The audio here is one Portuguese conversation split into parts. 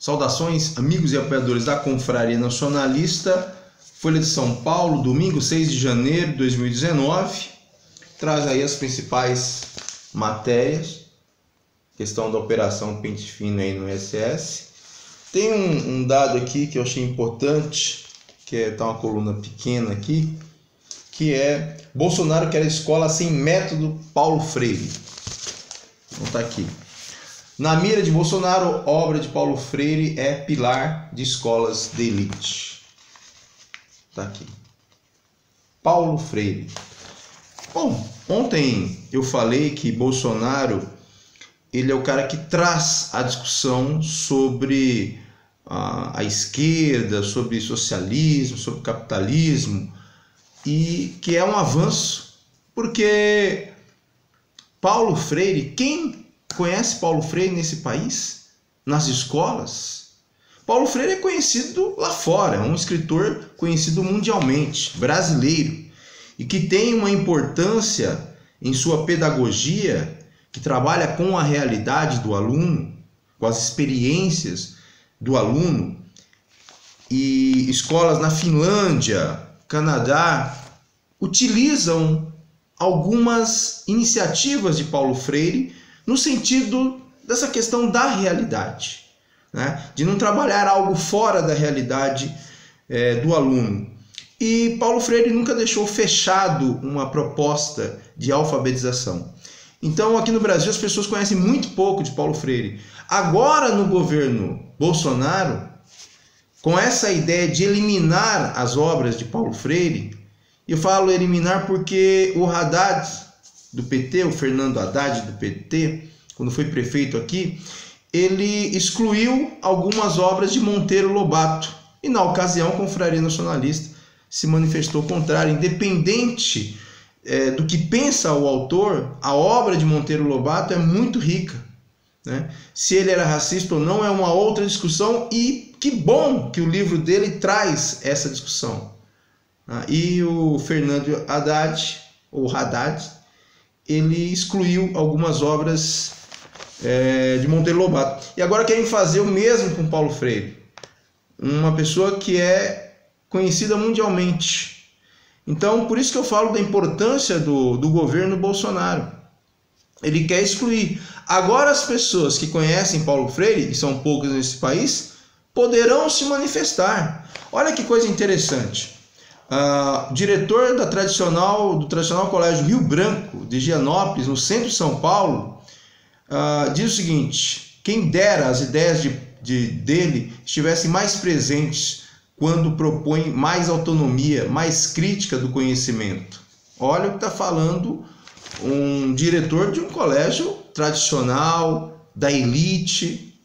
Saudações, amigos e apoiadores da Confraria Nacionalista. Folha de São Paulo, domingo 6 de janeiro de 2019. Traz aí as principais matérias. Questão da Operação Pente Fino aí no SS. Tem um dado aqui que eu achei importante, que tá uma coluna pequena aqui, que é: Bolsonaro quer escola sem método Paulo Freire. Então tá aqui. Na mira de Bolsonaro, obra de Paulo Freire é pilar de escolas de elite. Tá aqui. Paulo Freire. Bom, ontem eu falei que Bolsonaro, ele é o cara que traz a discussão sobre a esquerda, sobre socialismo, sobre capitalismo, e que é um avanço, porque Paulo Freire, quem conhece Paulo Freire nesse país, nas escolas? Paulo Freire é conhecido lá fora, é um escritor conhecido mundialmente, brasileiro, e que tem uma importância em sua pedagogia, que trabalha com a realidade do aluno, com as experiências do aluno. E escolas na Finlândia, Canadá, utilizam algumas iniciativas de Paulo Freire no sentido dessa questão da realidade, né? De não trabalhar algo fora da realidade do aluno. E Paulo Freire nunca deixou fechado uma proposta de alfabetização. Então, aqui no Brasil, as pessoas conhecem muito pouco de Paulo Freire. Agora, no governo Bolsonaro, com essa ideia de eliminar as obras de Paulo Freire, eu falo eliminar porque o Haddad do PT, o Fernando Haddad do PT, quando foi prefeito aqui, ele excluiu algumas obras de Monteiro Lobato. E na ocasião, a Confraria Nacionalista se manifestou contrário. Independente do que pensa o autor, a obra de Monteiro Lobato é muito rica, né? Se ele era racista ou não é uma outra discussão, e que bom que o livro dele traz essa discussão. E o Fernando Haddad, ou Haddad, ele excluiu algumas obras de Monteiro Lobato. E agora querem fazer o mesmo com Paulo Freire, uma pessoa que é conhecida mundialmente. Então, por isso que eu falo da importância do governo Bolsonaro. Ele quer excluir. Agora, as pessoas que conhecem Paulo Freire, e são poucas nesse país, poderão se manifestar. Olha que coisa interessante. O diretor do tradicional Colégio Rio Branco, de Gianópolis, no centro de São Paulo, diz o seguinte: quem dera as ideias dele estivessem mais presentes quando propõe mais autonomia, mais crítica do conhecimento. Olha o que está falando um diretor de um colégio tradicional, da elite,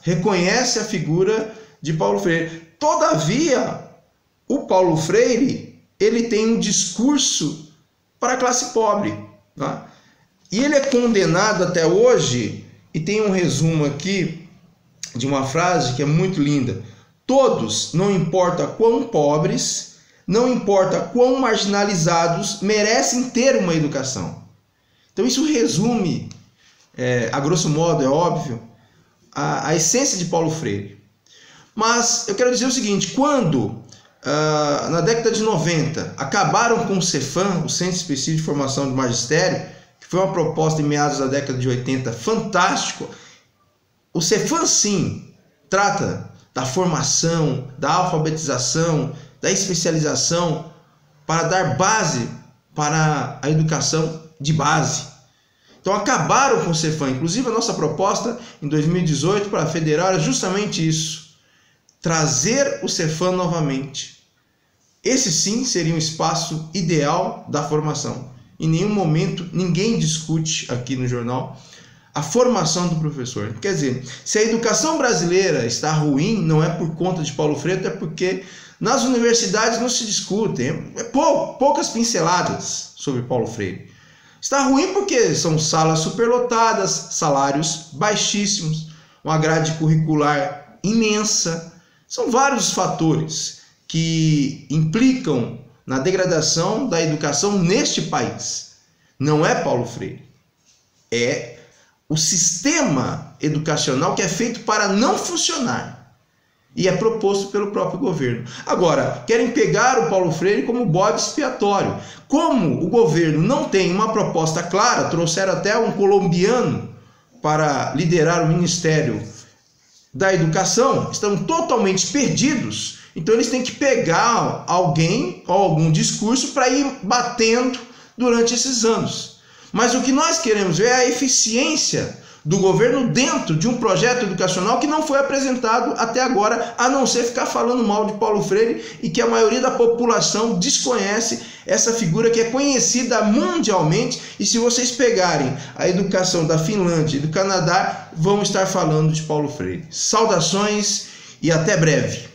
reconhece a figura de Paulo Freire. Todavia, o Paulo Freire, ele tem um discurso para a classe pobre, e ele é condenado até hoje, e tem um resumo aqui de uma frase que é muito linda: todos, não importa quão pobres, não importa quão marginalizados, merecem ter uma educação. Então isso resume, a grosso modo, é óbvio, a essência de Paulo Freire. Mas eu quero dizer o seguinte: quando na década de 90 acabaram com o Cefam, o Centro Específico de Formação do Magistério, que foi uma proposta em meados da década de 80 fantástico. O Cefam, sim, trata da formação, da alfabetização, da especialização, para dar base para a educação de base. Então acabaram com o Cefam. Inclusive a nossa proposta em 2018 para a federal era justamente isso: trazer o Cefam novamente. Esse sim seria um espaço ideal da formação. Em nenhum momento ninguém discute aqui no jornal a formação do professor. Quer dizer, se a educação brasileira está ruim, não é por conta de Paulo Freire, é porque nas universidades não se discutem, poucas pinceladas sobre Paulo Freire. Está ruim porque são salas superlotadas, salários baixíssimos, uma grade curricular imensa. São vários fatores que implicam na degradação da educação neste país. Não é Paulo Freire, é o sistema educacional que é feito para não funcionar. E é proposto pelo próprio governo. Agora, querem pegar o Paulo Freire como bode expiatório. Como o governo não tem uma proposta clara, trouxeram até um colombiano para liderar o Ministério da Educação, estão totalmente perdidos. Então eles têm que pegar alguém ou algum discurso para ir batendo durante esses anos. Mas o que nós queremos ver é a eficiência do governo dentro de um projeto educacional que não foi apresentado até agora, a não ser ficar falando mal de Paulo Freire, e que a maioria da população desconhece essa figura que é conhecida mundialmente. E se vocês pegarem a educação da Finlândia e do Canadá, vão estar falando de Paulo Freire. Saudações e até breve.